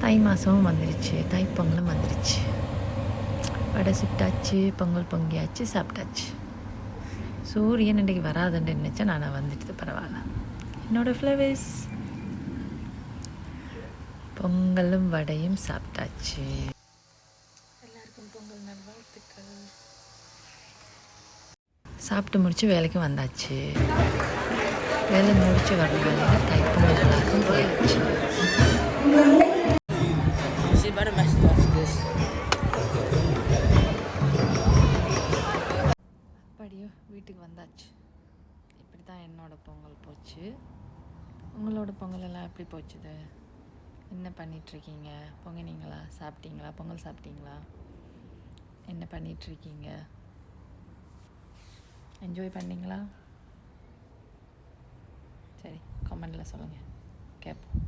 தை மாதமும் வந்துருச்சு, தைப்பொங்கலும் வந்துருச்சு. வடை சுட்டாச்சு, பொங்கல் பொங்கியாச்சு, சாப்பிட்டாச்சு. சூரியன் இன்றைக்கி வராதுன்னு நினச்சா நான் வந்துட்டு பரவாயில்ல. என்னோடய ஃப்ளவர்ஸ் பொங்கலும் வடையும் சாப்பிட்டாச்சு. எல்லாருக்கும் பொங்கல் நல்வாழ்த்துக்கள். சாப்பிட்டு முடிச்சு வேலைக்கு வந்தாச்சு. வேலை முடிச்சு வர வேலையில் தைப்பொங்கல் எல்லாருக்கும் போயாச்சு. அப்படியோ வீட்டுக்கு வந்தாச்சு. இப்படி தான் என்னோடய பொங்கல் போச்சு. உங்களோட பொங்கல் எல்லாம் எப்படி போச்சுது? என்ன பண்ணிகிட்ருக்கீங்க? பொங்கினீங்களா? சாப்பிட்டீங்களா? பொங்கல் சாப்பிட்டீங்களா? என்ன பண்ணிகிட்ருக்கீங்க? என்ஜாய் பண்ணிங்களா? சரி, கமெண்டில் சொல்லுங்கள், கேட்போம்.